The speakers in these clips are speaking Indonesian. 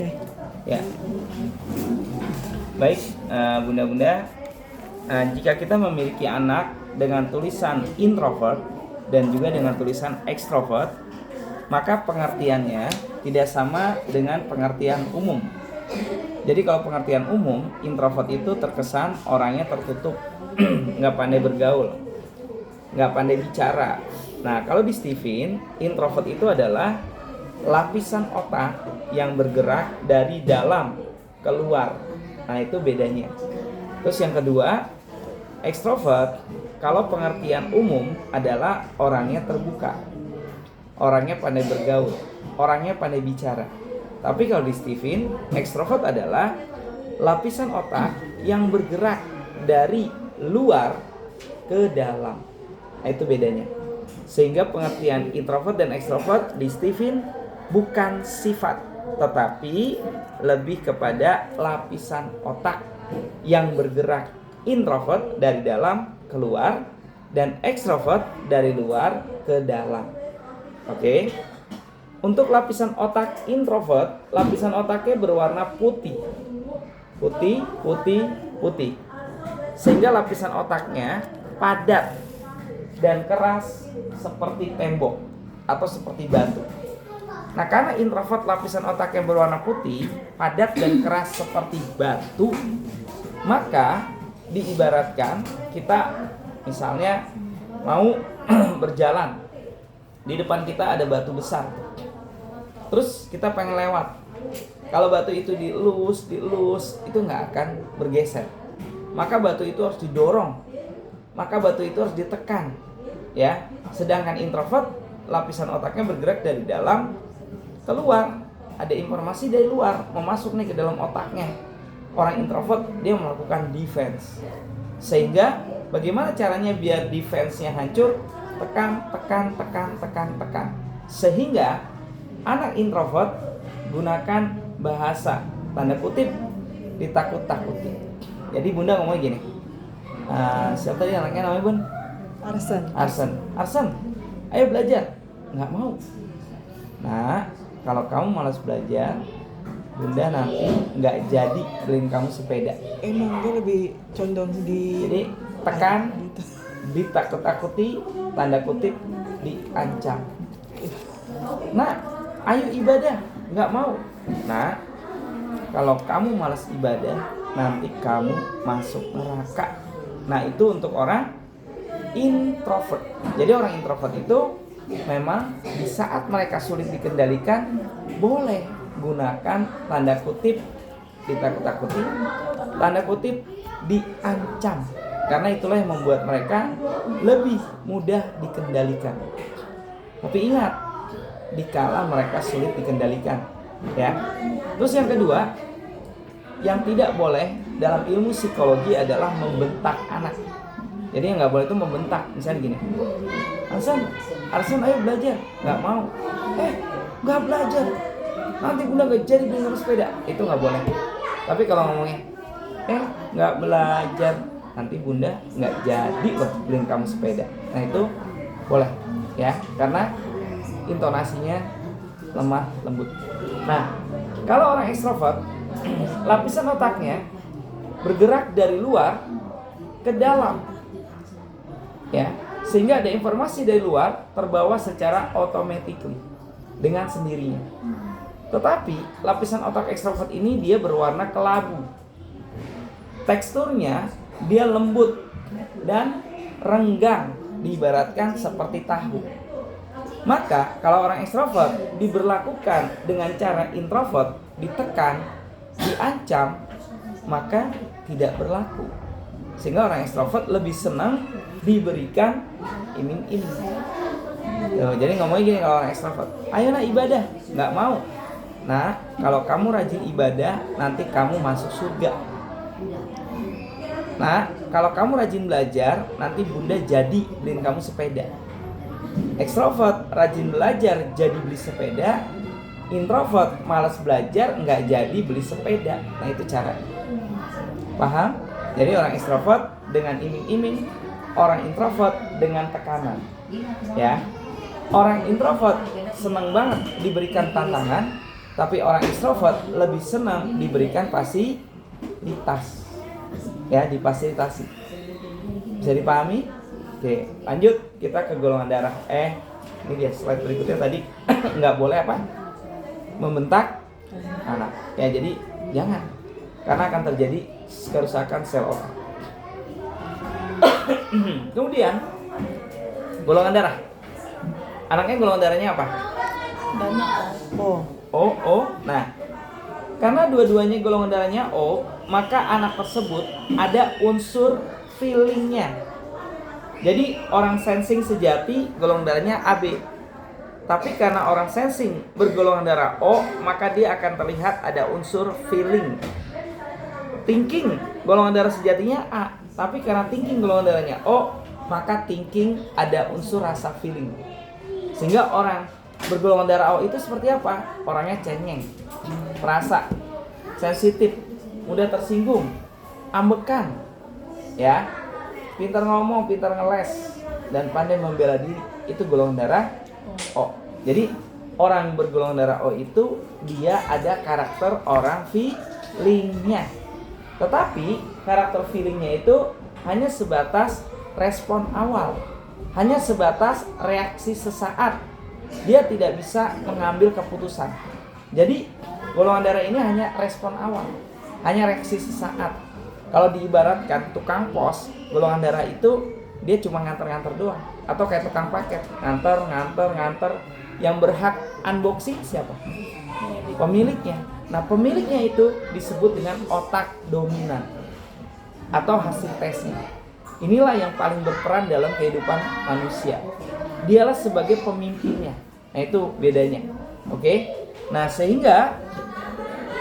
Oke. Ya. Baik, bunda-bunda, jika kita memiliki anak dengan tulisan introvert dan juga dengan tulisan extrovert, maka pengertiannya tidak sama dengan pengertian umum. Jadi kalau pengertian umum, introvert itu terkesan orangnya tertutup, nggak pandai bergaul, nggak pandai bicara. Nah, kalau di Stephen, introvert itu adalah lapisan otak yang bergerak dari dalam keluar. Nah, itu bedanya. Terus yang kedua, extrovert, kalau pengertian umum adalah orangnya terbuka, orangnya pandai bergaul, orangnya pandai bicara. Tapi kalau di Stephen, extrovert adalah lapisan otak yang bergerak dari luar ke dalam. Nah, itu bedanya. Sehingga pengertian introvert dan extrovert di Stephen bukan sifat, tetapi lebih kepada lapisan otak yang bergerak. Introvert dari dalam keluar dan extrovert dari luar ke dalam. Oke. Untuk lapisan otak introvert, lapisan otaknya berwarna putih. Putih, putih, putih. Sehingga lapisan otaknya padat dan keras seperti tembok atau seperti batu. Nah, karena introvert lapisan otak yang berwarna putih, padat dan keras seperti batu, maka diibaratkan kita misalnya mau berjalan, di depan kita ada batu besar, terus kita pengen lewat. Kalau batu itu dielus, itu nggak akan bergeser. Maka batu itu harus didorong, maka batu itu harus ditekan, ya. Sedangkan introvert, lapisan otaknya bergerak dari dalam keluar, ada informasi dari luar mau masuk nih ke dalam otaknya. Orang introvert dia melakukan defense. Sehingga bagaimana caranya biar defense-nya hancur? Tekan. Sehingga anak introvert gunakan bahasa tanda kutip ditakut-takuti. Jadi bunda ngomong gini, siapa tadi anaknya namanya bun? Arsen, ayo belajar. Nggak mau. Nah, kalau kamu malas belajar, bunda nanti nggak jadi beliin kamu sepeda. Emang dia lebih condong di. Jadi tekan, ditakut-takuti, tanda kutip diancam. Nah, ayo ibadah, nggak mau. Nah, kalau kamu malas ibadah, nanti kamu masuk neraka. Nah, itu untuk orang introvert. Jadi orang introvert itu memang di saat mereka sulit dikendalikan, boleh gunakan tanda kutip ditakut-takuti, tanda kutip diancam. Karena itulah yang membuat mereka lebih mudah dikendalikan. Tapi ingat, dikala mereka sulit dikendalikan, ya. Terus yang kedua, yang tidak boleh dalam ilmu psikologi adalah membentak anak. Jadi yang nggak boleh itu membentak. Misalnya gini, Arsen ayo belajar. Nggak mau. Nggak belajar, nanti bunda nggak jadi beli sepeda. Itu nggak boleh. Tapi kalau ngomongnya, nggak belajar, nanti bunda nggak jadi loh beliin kamu sepeda. Nah itu boleh, ya, karena intonasinya lemah lembut. Nah, kalau orang ekstrovert, lapisan otaknya bergerak dari luar ke dalam, ya, sehingga ada informasi dari luar terbawa secara automatically dengan sendirinya. Tetapi lapisan otak ekstrovert ini dia berwarna kelabu. Teksturnya dia lembut dan renggang, diibaratkan seperti tahu. Maka kalau orang ekstrovert diberlakukan dengan cara introvert, ditekan, diancam, maka tidak berlaku. Sehingga orang ekstrovert lebih senang diberikan iming-iming. Jadi ngomongnya gini kalau orang ekstrovert, ayolah ibadah, nggak mau. Nah, kalau kamu rajin ibadah, nanti kamu masuk surga. Nah, kalau kamu rajin belajar, nanti bunda jadi beliin kamu sepeda. Ekstrovert rajin belajar jadi beli sepeda. Introvert malas belajar nggak jadi beli sepeda. Nah itu cara. Paham? Jadi orang ekstrovert dengan iming-iming, orang introvert dengan tekanan. Ya. Orang introvert senang banget diberikan tantangan, Tapi orang ekstrovert lebih senang diberikan fasilitas, ya, difasilitasi. Bisa dipahami? Oke, lanjut kita ke golongan darah. Ini dia slide berikutnya tadi. Nggak boleh apa? Membentak anak. Ya, jadi jangan, karena akan terjadi kerusakan sel otak. Kemudian golongan darah. Anaknya golongan darahnya apa? Dana Oh, O. Nah, karena dua-duanya golongan darahnya O, maka anak tersebut ada unsur feelingnya. Jadi orang sensing sejati golongan darahnya AB. Tapi karena orang sensing bergolongan darah O, maka dia akan terlihat ada unsur feeling. Thinking golongan darah sejatinya A, tapi karena thinking golongan darahnya O, maka thinking ada unsur rasa feeling. Sehingga orang bergolongan darah O itu seperti apa? Orangnya cengeng, perasa, sensitif, mudah tersinggung, ambekan, ya, pintar ngomong, pintar ngeles, dan pandai membela diri. Itu golongan darah O. Jadi orang bergolongan darah O itu dia ada karakter orang feelingnya. Tetapi karakter feelingnya itu hanya sebatas respon awal, hanya sebatas reaksi sesaat. Dia tidak bisa mengambil keputusan. Jadi golongan darah ini hanya respon awal, hanya reaksi sesaat. Kalau diibaratkan tukang pos, golongan darah itu dia cuma nganter-nganter doang. Atau kayak tukang paket, nganter. Yang berhak unboxing siapa? Pemiliknya. Nah, pemiliknya itu disebut dengan otak dominan atau hasil tesnya. Inilah yang paling berperan dalam kehidupan manusia. Dialah sebagai pemimpinnya. Nah, itu bedanya. Oke? Nah, sehingga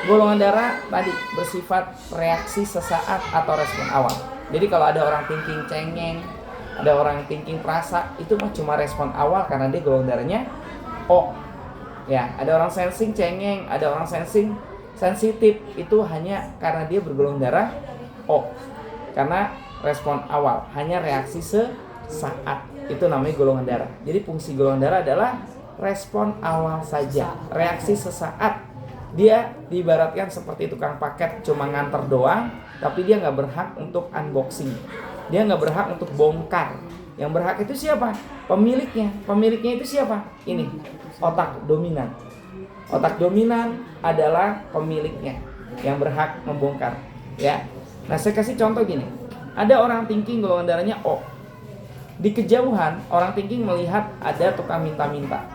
golongan darah tadi bersifat reaksi sesaat atau respon awal. Jadi kalau ada orang thinking cengeng, ada orang thinking perasa, itu mah cuma respon awal karena dia golongan darahnya O. Ya, ada orang sensing cengeng, ada orang sensing sensitif, itu hanya karena dia bergolongan darah O. Karena respon awal, hanya reaksi sesaat. Itu namanya golongan darah. Jadi fungsi golongan darah adalah respon awal saja, reaksi sesaat. Dia diibaratkan seperti tukang paket, cuma nganter doang, tapi dia nggak berhak untuk unboxing. Dia nggak berhak untuk bongkar. Yang berhak itu siapa? Pemiliknya. Pemiliknya itu siapa? Ini, otak dominan. Otak dominan adalah pemiliknya yang berhak membongkar. Ya. Nah, saya kasih contoh gini. Ada orang thinking golongan darahnya O. Di kejauhan, orang thinking melihat ada tukang minta-minta.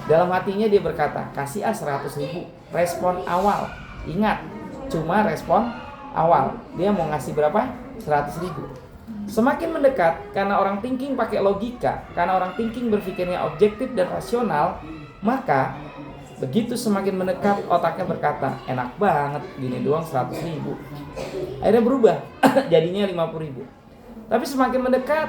Dalam hatinya dia berkata, kasih 100.000. Respon awal. Ingat, cuma respon awal. Dia mau ngasih berapa? 100.000. Semakin mendekat, karena orang thinking pakai logika, karena orang thinking berpikirnya objektif dan rasional, maka begitu semakin mendekat, otaknya berkata, enak banget, gini doang 100.000. Akhirnya berubah, jadinya 50.000. Tapi semakin mendekat,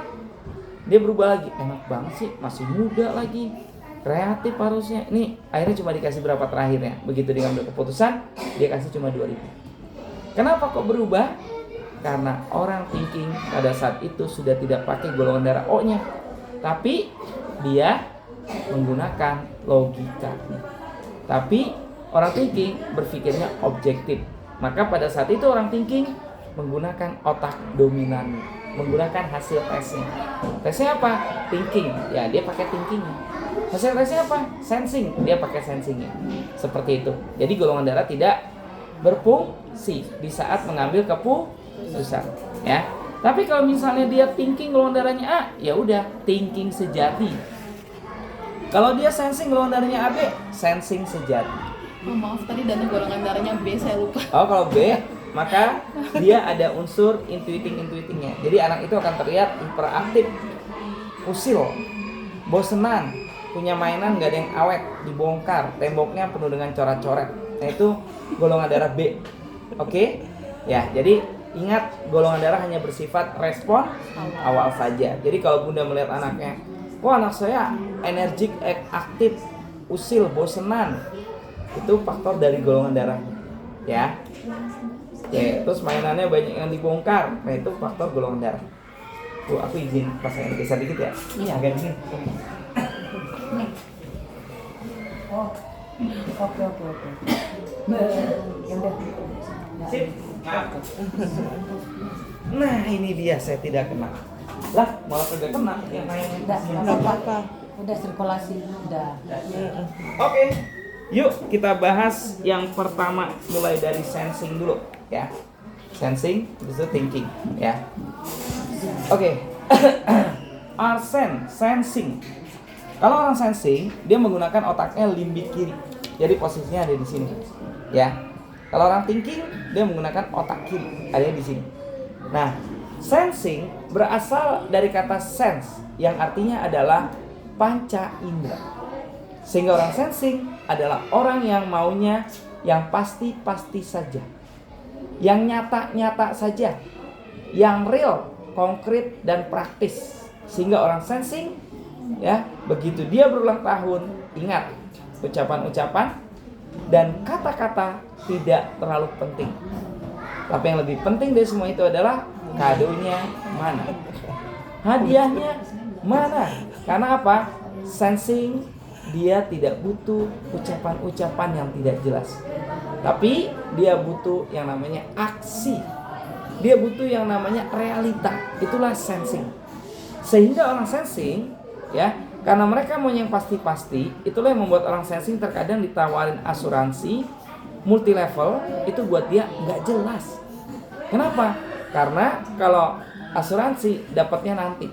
dia berubah lagi, enak banget sih, masih muda lagi, kreatif harusnya. Ini akhirnya cuma dikasih berapa terakhirnya. Begitu dia ngambil keputusan, dia kasih cuma 2.000. Kenapa kok berubah? Karena orang thinking pada saat itu sudah tidak pakai golongan darah O-nya, tapi dia menggunakan logika. Tapi orang thinking berpikirnya objektif. Maka pada saat itu orang thinking menggunakan otak dominan, menggunakan hasil tesnya. Tesnya apa? Thinking. Ya, dia pakai thinkingnya. Hasil tesnya apa? Sensing. Dia pakai sensingnya. Seperti itu. Jadi golongan darah tidak berfungsi di saat mengambil keputusan, ya. Tapi kalau misalnya dia thinking golongan darahnya A, ya udah thinking sejati. Kalau dia sensing golongan darahnya AB, sensing sejati. Oh, maaf tadi dana golongan darahnya B, saya lupa. Oh, kalau B, maka dia ada unsur intuitingnya. Jadi anak itu akan terlihat hiperaktif, usil, bosenan, punya mainan gak ada yang awet, dibongkar, temboknya penuh dengan coret-coret. Nah, itu golongan darah B. Oke? Ya, jadi ingat golongan darah hanya bersifat respon awal saja. Jadi kalau Bunda melihat anaknya, wah anak saya energik, aktif, usil, bosenan, itu faktor dari golongan darahnya. Ya. Ya, terus mainannya banyak yang dibongkar. Nah, itu faktor golongan darah. Tuh, aku izin pasangin geser dikit ya. Iya. Agak dingin. Oke. Ya udah. Sip. Nah, ini dia saya tidak kena. Lah, malah tidak kena yang lain. Nggak apa-apa. Udah sirkulasi, udah. Oke. Yuk kita bahas yang pertama mulai dari sensing dulu ya. Sensing itu thinking ya. Oke. Arsen sensing. Kalau orang sensing, dia menggunakan otaknya limbik kiri. Jadi posisinya ada di sini. Ya. Kalau orang thinking, dia menggunakan otak kiri, ada di sini. Nah, sensing berasal dari kata sense yang artinya adalah panca indera. Sehingga orang sensing adalah orang yang maunya yang pasti-pasti saja. Yang nyata-nyata saja. Yang real, konkret dan praktis. Sehingga orang sensing ya, begitu dia berulang tahun, ingat ucapan-ucapan dan kata-kata tidak terlalu penting. Tapi yang lebih penting dari semua itu adalah kadonya mana, hadiahnya mana. Karena apa? Sensing dia tidak butuh ucapan-ucapan yang tidak jelas, tapi dia butuh yang namanya aksi. Dia butuh yang namanya realita. Itulah sensing. Sehingga orang sensing ya, karena mereka mau yang pasti-pasti, itulah yang membuat orang sensing terkadang ditawarin asuransi multi level itu buat dia nggak jelas. Kenapa? Karena kalau asuransi dapatnya nanti,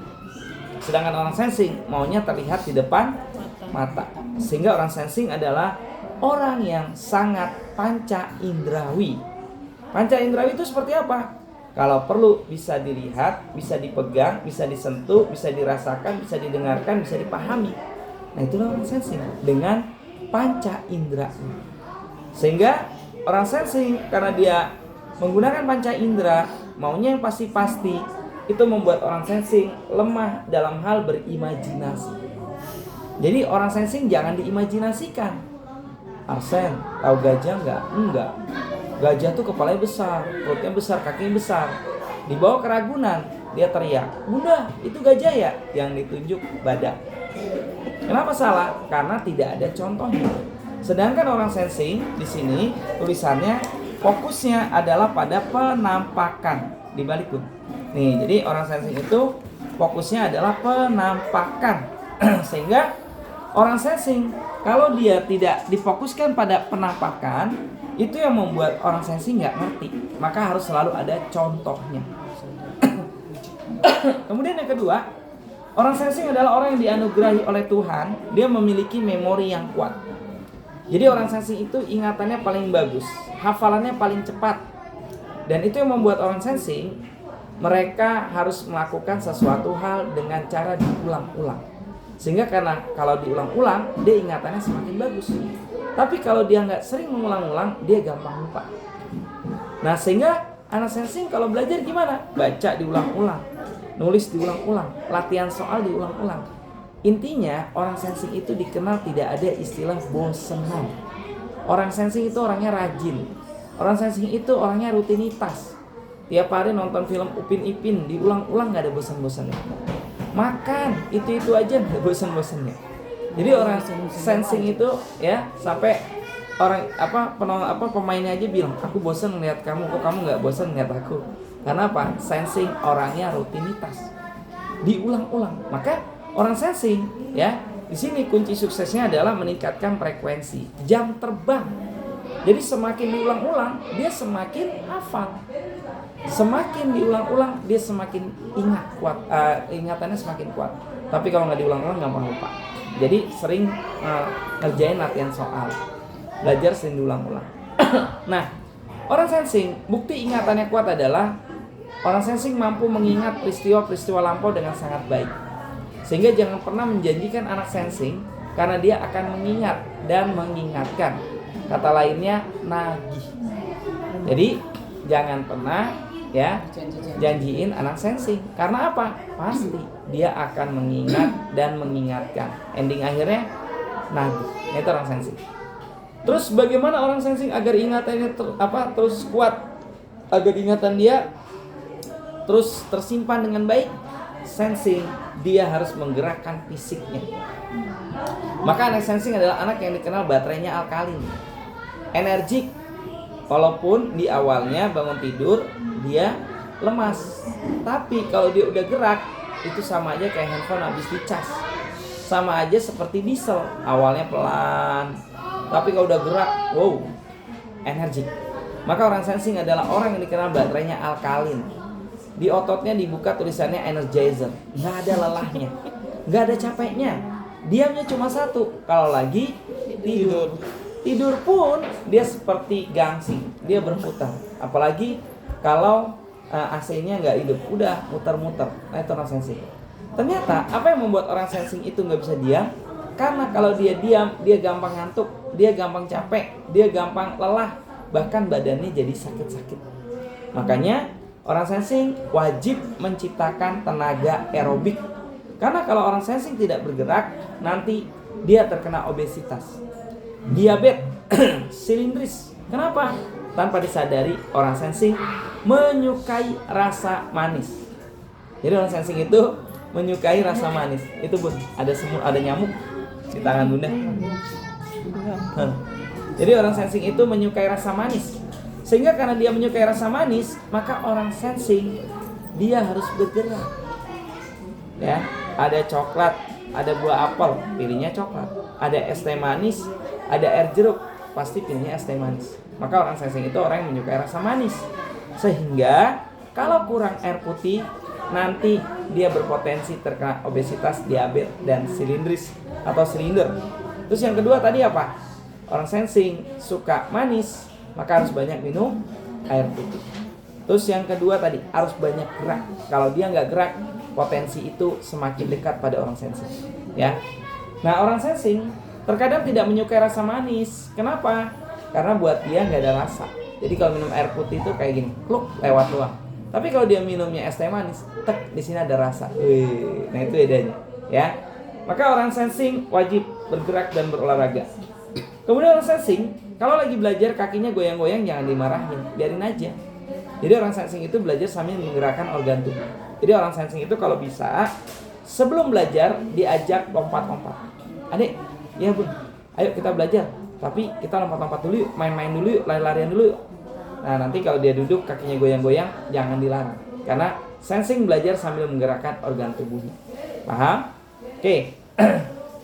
sedangkan orang sensing maunya terlihat di depan mata. Sehingga orang sensing adalah orang yang sangat panca indrawi. Panca indrawi itu seperti apa? Kalau perlu bisa dilihat, bisa dipegang, bisa disentuh, bisa dirasakan, bisa didengarkan, bisa dipahami. Nah, itulah orang sensing dengan panca indera. Sehingga orang sensing karena dia menggunakan panca indera, maunya yang pasti-pasti, itu membuat orang sensing lemah dalam hal berimajinasi. Jadi orang sensing jangan diimajinasikan. Arsen, tahu gajah nggak? Enggak. Gajah tuh kepalanya besar, perutnya besar, kakinya besar. Dibawa ke Ragunan, dia teriak, "Bunda, itu gajah ya?" Yang ditunjuk badak. Kenapa salah? Karena tidak ada contohnya. Sedangkan orang sensing di sini tulisannya fokusnya adalah pada penampakan. Dibalik pun. Nih, jadi orang sensing itu fokusnya adalah penampakan. Sehingga orang sensing kalau dia tidak difokuskan pada penampakan, itu yang membuat orang sensing nggak ngerti. Maka harus selalu ada contohnya. Kemudian yang kedua, orang sensing adalah orang yang dianugerahi oleh Tuhan. Dia memiliki memori yang kuat. Jadi orang sensing itu ingatannya paling bagus, hafalannya paling cepat. Dan itu yang membuat orang sensing, mereka harus melakukan sesuatu hal dengan cara diulang-ulang. Sehingga karena kalau diulang-ulang, dia ingatannya semakin bagus. Tapi kalau dia nggak sering mengulang-ulang, dia gampang lupa. Nah, sehingga anak sensing kalau belajar gimana? Baca diulang-ulang, nulis diulang-ulang, latihan soal diulang-ulang. Intinya orang sensing itu dikenal tidak ada istilah bosenan. Orang sensing itu orangnya rajin. Orang sensing itu orangnya rutinitas. Tiap hari nonton film Upin Ipin diulang-ulang, nggak ada bosan-bosannya. Makan itu aja nggak bosan-bosannya. Jadi orang sensing itu ya, sampai orang pemainnya aja bilang, "Aku bosan ngeliat kamu, kok kamu nggak bosan ngeliat aku?" Karena apa? Sensing orangnya rutinitas, diulang-ulang. Maka orang sensing ya, di sini kunci suksesnya adalah meningkatkan frekuensi jam terbang. Jadi semakin diulang-ulang, dia semakin hafal. Semakin diulang-ulang, dia semakin ingat kuat, ingatannya semakin kuat. Tapi kalau nggak diulang-ulang, gampang lupa. Jadi sering ngerjain latihan soal, belajar sering diulang-ulang. Nah, orang sensing, bukti ingatannya kuat adalah orang sensing mampu mengingat peristiwa-peristiwa lampau dengan sangat baik. Sehingga jangan pernah menjanjikan anak sensing, karena dia akan mengingat dan mengingatkan. Kata lainnya, nagih. Jadi jangan pernah ya janjiin anak sensing. Karena apa? Pasti dia akan mengingat dan mengingatkan. Ending akhirnya nagih. Itu orang sensing. Terus bagaimana orang sensing agar ingatannya terus kuat, agar ingatan dia terus tersimpan dengan baik? Sensing dia harus menggerakkan fisiknya. Maka anak sensing adalah anak yang dikenal baterainya alkalin, energik. Walaupun di awalnya bangun tidur dia lemas, tapi kalau dia udah gerak itu sama aja kayak handphone habis dicas. Sama aja seperti diesel, awalnya pelan, tapi kalau udah gerak, wow, energik. Maka orang sensing adalah orang yang dikenal baterainya alkalin. Di ototnya dibuka tulisannya energizer, nggak ada lelahnya, nggak ada capeknya. Diamnya cuma satu, kalau lagi tidur. Tidur pun dia seperti gangsing, dia berputar. Apalagi kalau AC-nya nggak hidup, udah muter-muter. Nah itu orang sensing. Ternyata apa yang membuat orang sensing itu nggak bisa diam? Karena kalau dia diam, dia gampang ngantuk, dia gampang capek, dia gampang lelah, bahkan badannya jadi sakit-sakit. Makanya orang sensing wajib menciptakan tenaga aerobik. Karena kalau orang sensing tidak bergerak, nanti dia terkena obesitas, diabetes, silindris. Kenapa? Tanpa disadari orang sensing menyukai rasa manis. Jadi orang sensing itu menyukai rasa manis. Itu Bun, ada semut, ada nyamuk di tangan Bunda. Jadi orang sensing itu menyukai rasa manis. Sehingga karena dia menyukai rasa manis, maka orang sensing dia harus bergerak. Ya, ada coklat, ada buah apel, pilihnya coklat. Ada es teh manis, ada air jeruk, pasti pilihnya es teh manis. Maka orang sensing itu orang yang menyukai rasa manis. Sehingga kalau kurang air putih, nanti dia berpotensi terkena obesitas, diabetes, dan silindris atau silinder. Terus yang kedua tadi apa? Orang sensing suka manis, maka harus banyak minum air putih. Terus yang kedua tadi harus banyak gerak. Kalau dia nggak gerak, potensi itu semakin dekat pada orang sensing. Ya. Nah orang sensing terkadang tidak menyukai rasa manis. Kenapa? Karena buat dia nggak ada rasa. Jadi kalau minum air putih itu kayak gini, kluk lewat doang. Tapi kalau dia minumnya es teh manis, tek di sini ada rasa. Wih, nah itu bedanya, ya. Maka orang sensing wajib bergerak dan berolahraga. Kemudian orang sensing kalau lagi belajar kakinya goyang-goyang jangan dimarahin, biarin aja. Jadi orang sensing itu belajar sambil menggerakkan organ tubuh. Jadi orang sensing itu kalau bisa sebelum belajar diajak lompat-lompat. Adik, ya Bun, ayo kita belajar. Tapi kita lompat-lompat dulu yuk, main-main dulu yuk, lari-larian dulu yuk. Nah nanti kalau dia duduk kakinya goyang-goyang jangan dilarang. Karena sensing belajar sambil menggerakkan organ tubuhnya. Paham? Oke.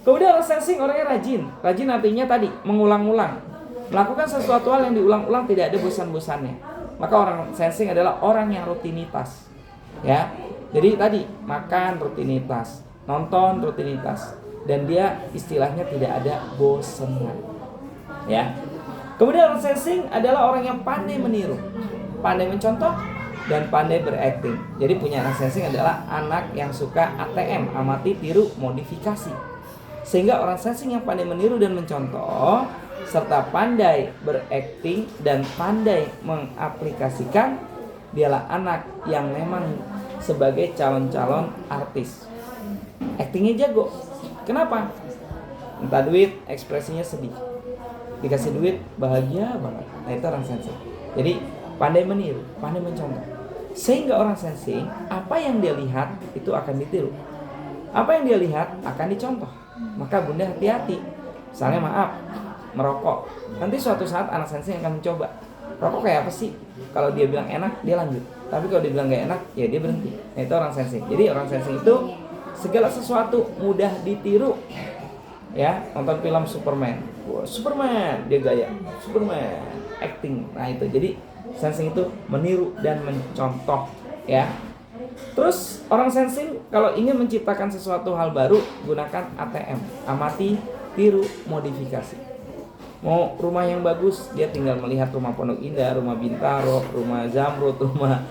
Kemudian orang sensing orangnya rajin. Rajin artinya tadi mengulang-ulang, melakukan sesuatu hal yang diulang-ulang tidak ada bosan-bosannya. Maka orang sensing adalah orang yang rutinitas. Ya. Jadi tadi makan rutinitas, nonton rutinitas, dan dia istilahnya tidak ada bosan. Ya. Kemudian orang sensing adalah orang yang pandai meniru, pandai mencontoh, dan pandai berakting. Jadi punya anak sensing adalah anak yang suka ATM, amati, tiru, modifikasi. Sehingga orang sensing yang pandai meniru dan mencontoh serta pandai berakting dan pandai mengaplikasikan, dialah anak yang memang sebagai calon-calon artis. Aktingnya jago. Kenapa? Minta duit, ekspresinya sedih. Dikasih duit, bahagia banget. Nah itu orang sensing. Jadi pandai meniru, pandai mencontoh. Sehingga orang sensing, apa yang dia lihat itu akan ditiru. Apa yang dia lihat akan dicontoh. Maka Bunda hati-hati. Misalnya maaf, merokok. Nanti suatu saat anak sensing akan mencoba. Rokok kayak apa sih? Kalau dia bilang enak, dia lanjut. Tapi kalau dia bilang gak enak, ya dia berhenti. Nah itu orang sensing. Jadi orang sensing itu segala sesuatu mudah ditiru. Ya, nonton film Superman. Wah, Superman, dia gaya. Superman, acting. Nah itu. Jadi sensing itu meniru dan mencontoh, ya. Terus orang sensing kalau ingin menciptakan sesuatu hal baru, gunakan ATM, amati, tiru, modifikasi. Mau rumah yang bagus, dia tinggal melihat rumah Pondok Indah, rumah Bintaro, rumah Zamrud, rumah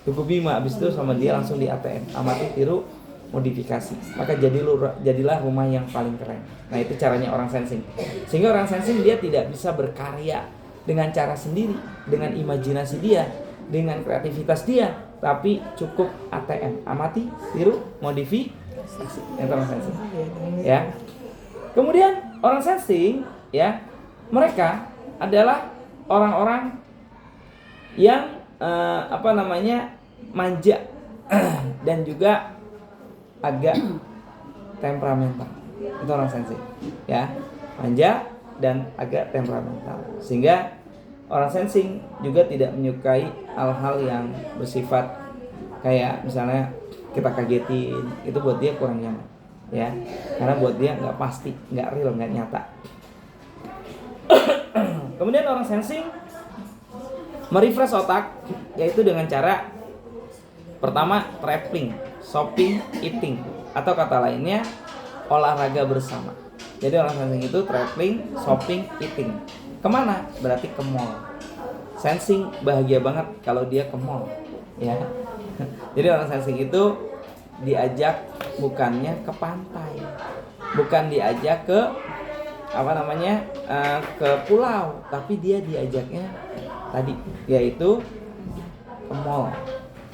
Tugu Bima. Habis itu sama dia langsung di ATM, amati, tiru, modifikasi. Maka jadilah rumah yang paling keren. Nah itu caranya orang sensing. Sehingga orang sensing dia tidak bisa berkarya dengan cara sendiri, dengan imajinasi dia, dengan kreativitas dia, tapi cukup ATM, amati, tiru, modifikasi. Yang orang sensing. Ya. Kemudian orang sensing, ya, mereka adalah orang-orang yang manja dan juga agak temperamental. Itu orang sensing, ya, manja dan agak temperamental. Sehingga orang sensing juga tidak menyukai hal-hal yang bersifat kayak misalnya kita kagetin, itu buat dia kurang nyaman, ya, karena buat dia nggak pasti, nggak real, nggak nyata. Kemudian orang sensing merefresh otak, yaitu dengan cara pertama traveling, shopping, eating, atau kata lainnya olahraga bersama. Jadi orang sensing itu traveling, shopping, eating. Kemana? Berarti ke mall. Sensing bahagia banget kalau dia ke mall, ya. Jadi orang sensing itu diajak bukannya ke pantai, bukan diajak ke ke pulau, tapi dia diajaknya tadi, yaitu ke mall.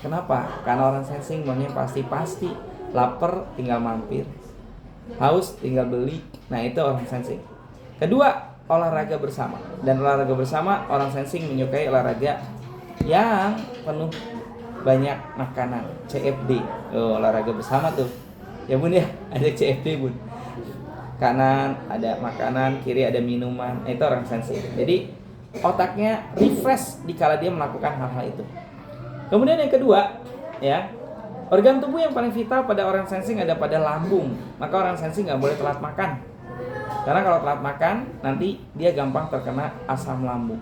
Kenapa? Karena orang sensing maunya pasti, lapar tinggal mampir, haus tinggal beli. Nah, itu orang sensing. Kedua, olahraga bersama. Dan olahraga bersama, orang sensing menyukai olahraga yang penuh banyak makanan, CFD. Olahraga bersama tuh, ya bun ya, ada CFD bun. Kanan ada makanan, kiri ada minuman. Itu orang sensing. Jadi otaknya refresh dikala dia melakukan hal-hal itu. Kemudian yang kedua, ya, organ tubuh yang paling vital pada orang sensing ada pada lambung. Maka orang sensing nggak boleh telat makan. Karena kalau telat makan, nanti dia gampang terkena asam lambung.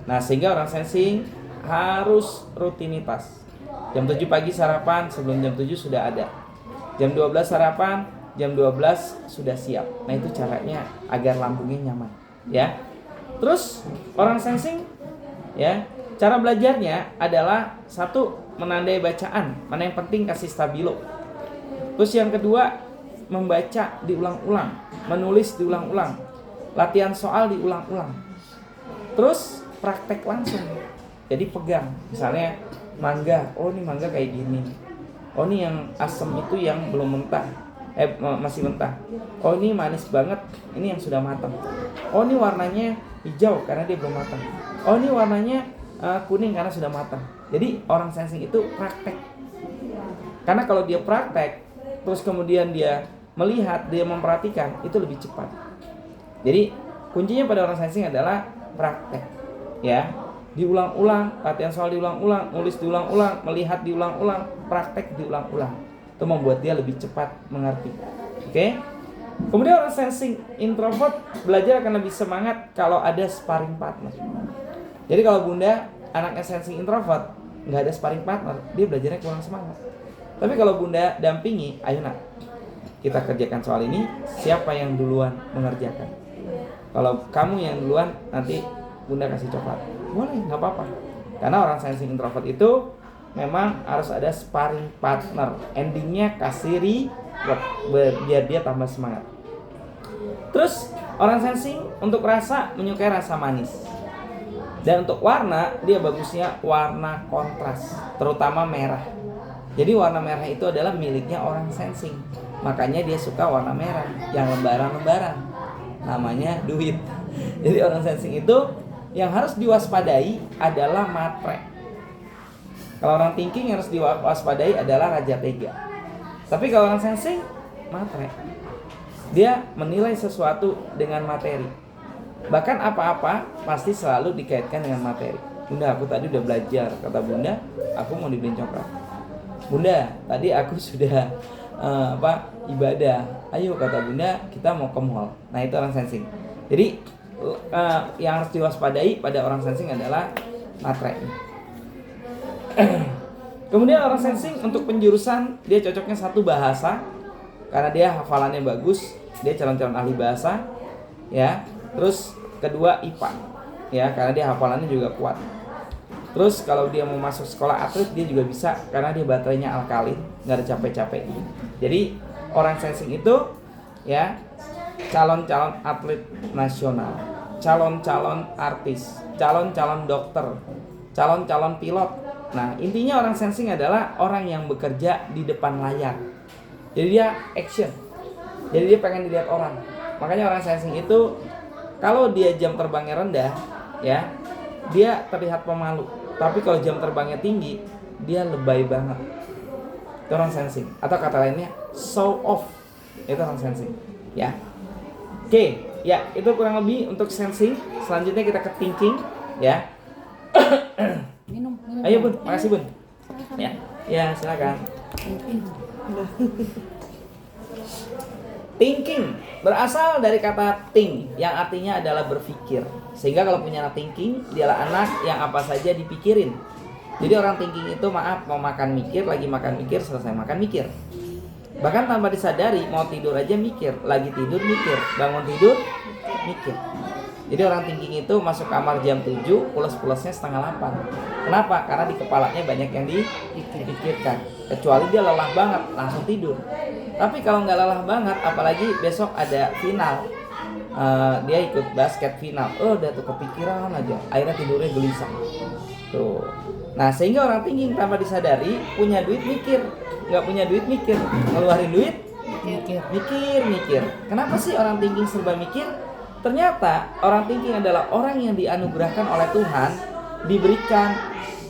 Nah, sehingga orang sensing harus rutinitas. Jam 7 pagi sarapan, sebelum jam 7 sudah ada. Jam 12 sarapan, jam 12 sudah siap. Nah, itu caranya agar lambungnya nyaman, ya. Terus orang sensing, ya, cara belajarnya adalah satu, menandai bacaan, mana yang penting kasih stabilo. Terus yang kedua, membaca diulang-ulang, menulis diulang-ulang, latihan soal diulang-ulang. Terus praktek langsung. Jadi pegang, misalnya mangga, oh ini mangga kayak gini. Oh ini yang asam itu yang belum mentah, masih mentah. Oh ini manis banget, ini yang sudah matang. Oh ini warnanya hijau karena dia belum matang. Oh ini warnanya kuning karena sudah matang. Jadi orang sensing itu praktek. Karena kalau dia praktek, terus kemudian dia melihat, dia memperhatikan, itu lebih cepat. Jadi kuncinya pada orang sensing adalah praktek, ya. Diulang-ulang, latihan soal diulang-ulang, nulis diulang-ulang, melihat diulang-ulang, praktek diulang-ulang. Itu membuat dia lebih cepat mengerti. Oke? Kemudian orang sensing introvert belajar akan lebih semangat kalau ada sparring partner. Jadi kalau bunda anaknya sensing introvert, nggak ada sparring partner, dia belajarnya kurang semangat. Tapi kalau bunda dampingi, ayo nak, kita kerjakan soal ini, siapa yang duluan mengerjakan. Kalau kamu yang duluan, nanti bunda kasih coklat. Boleh, nggak apa-apa. Karena orang sensing introvert itu memang harus ada sparring partner. Endingnya kasih reward biar dia tambah semangat. Terus orang sensing untuk rasa menyukai rasa manis. Dan untuk warna dia bagusnya warna kontras, terutama merah. Jadi warna merah itu adalah miliknya orang sensing. Makanya dia suka warna merah yang lembaran-lembaran. Namanya duit. Jadi orang sensing itu yang harus diwaspadai adalah matre. Kalau orang thinking yang harus diwaspadai adalah raja tega. Tapi kalau orang sensing, matre. Dia menilai sesuatu dengan materi. Bahkan apa-apa pasti selalu dikaitkan dengan materi. Bunda, aku tadi udah belajar, kata bunda, aku mau dibeliin coklat. Bunda, tadi aku sudah ibadah. Ayo, kata bunda, kita mau ke mall. Nah, itu orang sensing. Jadi yang harus diwaspadai pada orang sensing adalah matre. Kemudian orang sensing untuk penjurusan dia cocoknya satu bahasa karena dia hafalannya bagus, dia calon-calon ahli bahasa, ya. Terus kedua IPA, ya, karena dia hafalannya juga kuat. Terus kalau dia mau masuk sekolah atlet dia juga bisa karena dia baterainya alkalin, nggak ada capek-capeknya. Jadi orang sensing itu, ya, calon-calon atlet nasional, calon-calon artis, calon-calon dokter, calon-calon pilot. Nah, intinya orang sensing adalah orang yang bekerja di depan layar. Jadi dia action. Jadi dia pengen dilihat orang. Makanya orang sensing itu kalau dia jam terbangnya rendah, ya, dia terlihat pemalu. Tapi kalau jam terbangnya tinggi, dia lebay banget. Itu orang sensing. Atau kata lainnya show off. Itu orang sensing. ya. Oke, ya itu kurang lebih untuk sensing. Selanjutnya kita ke thinking, ya. Minum. Ayo Bun, makasih Bun. Ya silakan. Thinking berasal dari kata think yang artinya adalah berpikir. Sehingga kalau punya anak thinking, dialah anak yang apa saja dipikirin. Jadi orang thinking itu mau makan mikir, lagi makan mikir, selesai makan mikir. Bahkan tanpa disadari, mau tidur aja mikir, lagi tidur mikir, bangun tidur mikir. Jadi orang thinking itu masuk kamar jam 7, pules-pulesnya setengah 8. Kenapa? Karena di kepalanya banyak yang dipikirkan. Kecuali dia lelah banget, langsung tidur. Tapi kalau nggak lelah banget, apalagi besok ada final, dia ikut basket final, udah tuh kepikiran aja, akhirnya tidurnya gelisah. Tuh. Nah sehingga orang thinking tanpa disadari punya duit mikir, nggak punya duit mikir, ngeluarin duit mikir. Kenapa sih orang thinking serba mikir? Ternyata orang thinking adalah orang yang dianugerahkan oleh Tuhan, diberikan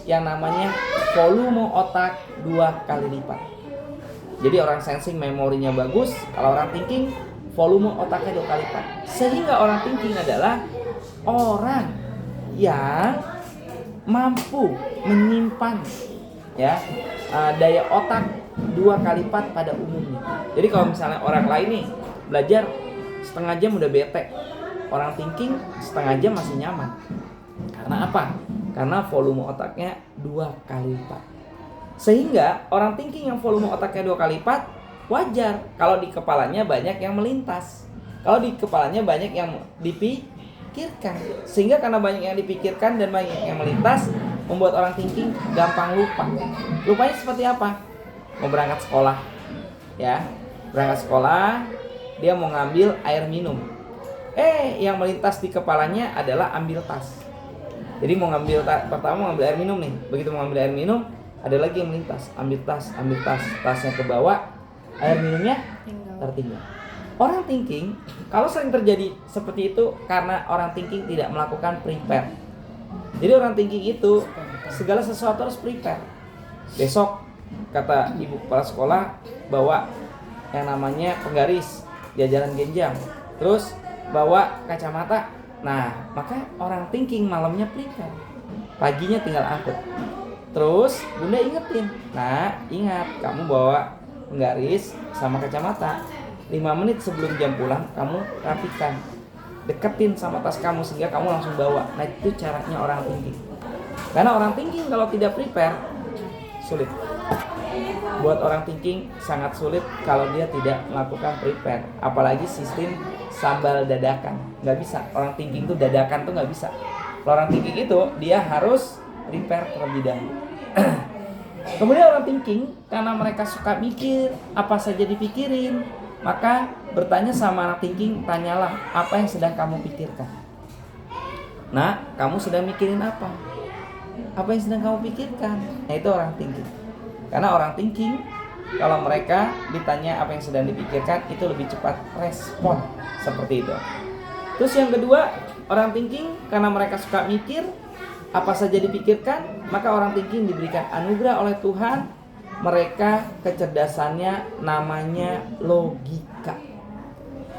yang namanya volume otak 2 kali lipat. Jadi orang sensing memorinya bagus, kalau orang thinking volume otaknya 2 kali lipat. Sehingga orang thinking adalah orang yang mampu menyimpan ya daya otak 2 kali lipat pada umumnya. Jadi kalau misalnya orang lain nih belajar setengah jam udah bete, orang thinking setengah jam masih nyaman. Karena apa? Karena volume otaknya 2 kali lipat. Sehingga orang thinking yang volume otaknya 2 kali lipat wajar kalau di kepalanya banyak yang melintas. Kalau di kepalanya banyak yang dipikirkan. Sehingga karena banyak yang dipikirkan dan banyak yang melintas, membuat orang thinking gampang lupa. Lupanya seperti apa? Mau berangkat sekolah, ya, berangkat sekolah, dia mau ngambil air minum. Yang melintas di kepalanya adalah ambil tas. Jadi mau ngambil pertama mau ngambil air minum nih. Begitu mau ngambil air minum, ada lagi yang melintas, ambil tas. Tasnya ke bawah, air minumnya tertinggal. Orang thinking, kalau sering terjadi seperti itu karena orang thinking tidak melakukan prepare. Jadi orang thinking itu segala sesuatu harus prepare. Besok kata ibu kepala sekolah bawa yang namanya penggaris, jajaran genjang, terus bawa kacamata. Nah, maka orang thinking malamnya prepare, paginya tinggal angkut. Terus bunda ingetin, nah ingat kamu bawa penggaris sama kacamata. 5 menit sebelum jam pulang kamu rapikan, deketin sama tas kamu sehingga kamu langsung bawa. Nah itu caranya orang thinking. Karena orang thinking kalau tidak prepare sulit. Buat orang thinking sangat sulit kalau dia tidak melakukan prepare. Apalagi sistem sambal dadakan, nggak bisa. Orang thinking tuh dadakan tuh nggak bisa. Kalau orang thinking itu dia harus prepare terlebih dahulu. Kemudian orang thinking karena mereka suka mikir, apa saja dipikirin, maka bertanya sama anak thinking, tanyalah apa yang sedang kamu pikirkan. Nah, kamu sedang mikirin apa? Apa yang sedang kamu pikirkan? Nah itu orang thinking. Karena orang thinking kalau mereka ditanya apa yang sedang dipikirkan itu lebih cepat respon seperti itu. Terus yang kedua, orang thinking karena mereka suka mikir, apa saja dipikirkan, maka orang thinking diberikan anugerah oleh Tuhan. Mereka kecerdasannya namanya logika.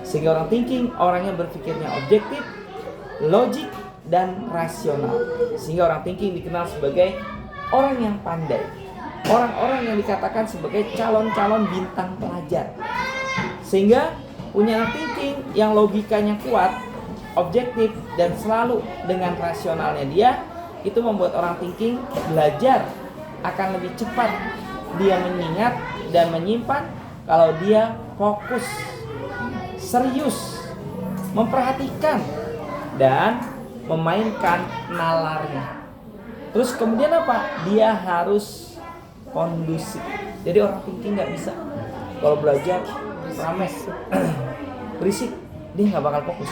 Sehingga orang thinking orangnya berpikirnya objektif, logik, dan rasional. Sehingga orang thinking dikenal sebagai orang yang pandai. Orang-orang yang dikatakan sebagai calon-calon bintang pelajar. Sehingga punya anak thinking yang logikanya kuat, objektif, dan selalu dengan rasionalnya dia, itu membuat orang thinking belajar akan lebih cepat. Dia mengingat dan menyimpan kalau dia fokus, serius, memperhatikan, dan memainkan nalarnya. Terus kemudian apa? Dia harus kondusif. Jadi orang thinking nggak bisa kalau belajar rame, berisik, dia nggak bakal fokus.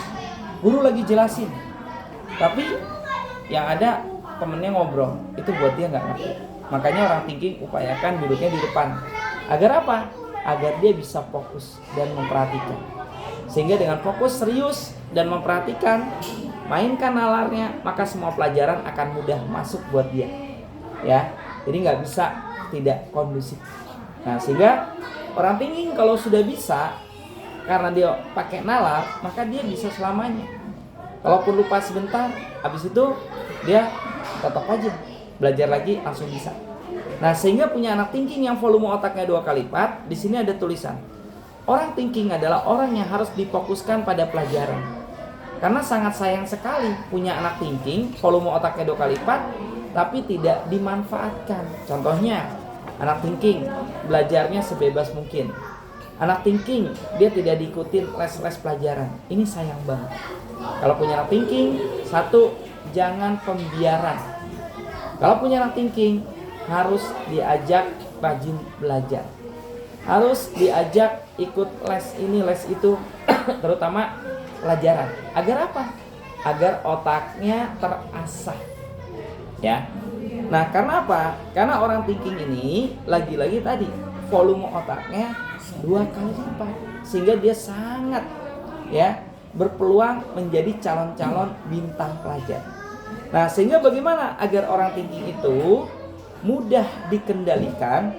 Guru lagi jelasin, tapi yang ada temennya ngobrol, itu buat dia nggak ngerti. Makanya orang thinking upayakan duduknya di depan. Agar apa? Agar dia bisa fokus dan memperhatikan. Sehingga dengan fokus, serius, dan memperhatikan, mainkan nalarnya, maka semua pelajaran akan mudah masuk buat dia. Ya, jadi nggak bisa tidak kondusif. Nah, sehingga orang thinking kalau sudah bisa karena dia pakai nalar, maka dia bisa selamanya. Kalaupun lupa sebentar, habis itu dia tetap aja belajar lagi langsung bisa. Nah, sehingga punya anak thinking yang volume otaknya 2 kali lipat, di sini ada tulisan. Orang thinking adalah orang yang harus difokuskan pada pelajaran. Karena sangat sayang sekali punya anak thinking, volume otaknya 2 kali lipat, tapi tidak dimanfaatkan. Contohnya, anak thinking belajarnya sebebas mungkin. Anak thinking dia tidak diikutin les-les pelajaran. Ini sayang banget. Kalau punya anak thinking, satu, jangan pembiaran. Kalau punya anak thinking, harus diajak rajin belajar. Harus diajak ikut les ini, les itu, terutama pelajaran. Agar apa? Agar otaknya terasah. Ya. Nah, karena apa? Karena orang thinking ini lagi-lagi tadi volume otaknya 2 kali lipat, sehingga dia sangat ya berpeluang menjadi calon-calon bintang pelajar. Nah, sehingga bagaimana agar orang thinking itu mudah dikendalikan?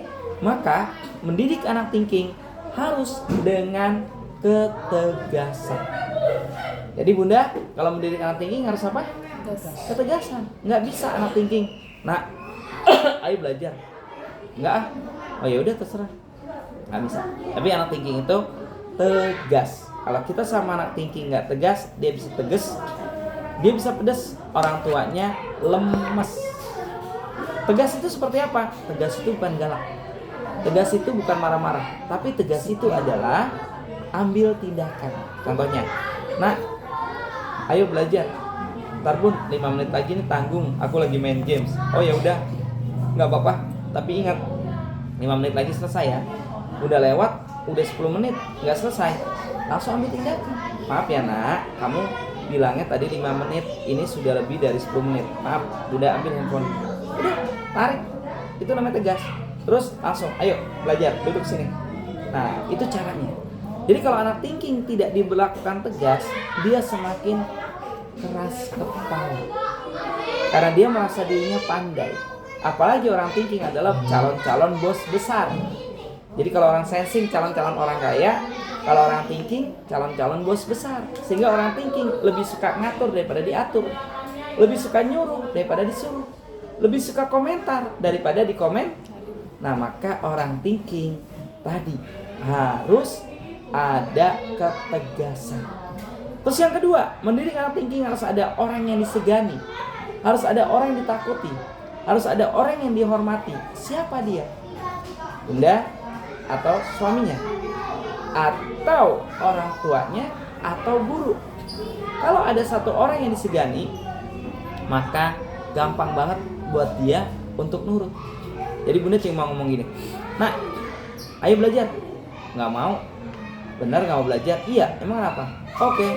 Maka mendidik anak thinking harus dengan ketegasan. Jadi Bunda, kalau mendidik anak thinking harus apa? Ketegasan. Nggak bisa anak thinking, nah, ayo belajar. Nggak ah, oh ya udah terserah. Nggak bisa. Tapi anak thinking itu tegas. Kalau kita sama anak thinking nggak tegas, dia bisa tegas, dia bisa pedas. Orang tuanya lemes. Tegas itu seperti apa? Tegas itu bukan galak. Tegas itu bukan marah-marah. Tapi tegas itu adalah ambil tindakan. Contohnya, nah, ayo belajar. Ntar Bun, 5 menit lagi nih tanggung. Aku lagi main games. Oh ya udah, nggak apa-apa. Tapi ingat, 5 menit lagi selesai ya. Udah lewat, udah 10 menit nggak selesai, langsung ambil tindakan. Maaf ya nak, kamu bilangnya tadi 5 menit, ini sudah lebih dari 10 menit. Maaf, udah ambil handphone. Udah, tarik. Itu namanya tegas. Terus langsung, ayo belajar, duduk sini. Nah, itu caranya. Jadi kalau anak thinking tidak diberlakukan tegas, dia semakin keras kepala. Karena dia merasa dirinya pandai. Apalagi orang thinking adalah calon-calon bos besar. Jadi kalau orang sensing calon-calon orang kaya, kalau orang thinking calon-calon bos besar. Sehingga orang thinking lebih suka ngatur daripada diatur, lebih suka nyuruh daripada disuruh, lebih suka komentar daripada dikomen. Nah, maka orang thinking tadi harus ada ketegasan. Terus yang kedua, mendidik anak thinking harus ada orang yang disegani, harus ada orang yang ditakuti, harus ada orang yang dihormati. Siapa dia? Bunda atau suaminya, atau orang tuanya, atau guru. Kalau ada satu orang yang disegani, maka gampang banget buat dia untuk nurut. Jadi Bunda cuma ngomong gini, nah, ayo belajar. Nggak mau. Benar nggak mau belajar? Iya. Emang kenapa? Oke.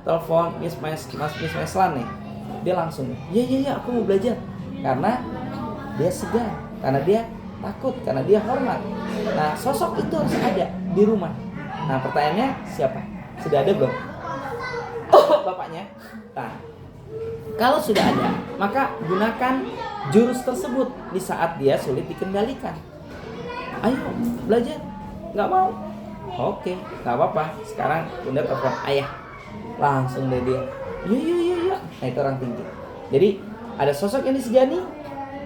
Telepon Miss Meslan nih. Dia langsung, iya, aku mau belajar. Karena dia segan, karena dia takut, karena dia hormat. Nah, sosok itu harus ada di rumah. Nah, pertanyaannya siapa? Sudah ada belum? Oh, bapaknya. Nah, kalau sudah ada, maka gunakan jurus tersebut di saat dia sulit dikendalikan. Ayo belajar. Nggak mau? Oke, nggak apa-apa. Sekarang Bunda telepon ayah. Langsung deh dia, iya. Nah, itu orang tinggi. Jadi ada sosok yang disegani.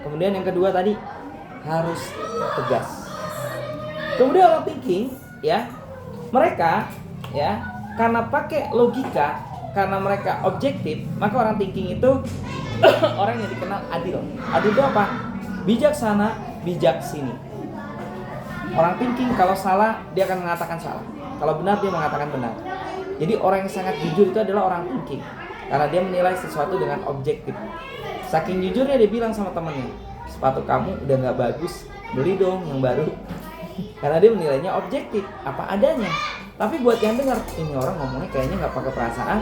Kemudian yang kedua tadi harus tegas. Kemudian orang thinking ya, mereka ya karena pakai logika, karena mereka objektif, maka orang thinking itu orang yang dikenal adil. Adil itu apa? Bijaksana, bijak sini. Orang thinking kalau salah dia akan mengatakan salah, kalau benar dia mengatakan benar. Jadi orang yang sangat jujur itu adalah orang thinking, karena dia menilai sesuatu dengan objektif. Saking jujurnya dia bilang sama temannya, sepatu kamu udah nggak bagus, beli dong yang baru. Karena dia menilainya objektif, apa adanya. Tapi buat yang dengar, ini orang ngomongnya kayaknya nggak pakai perasaan.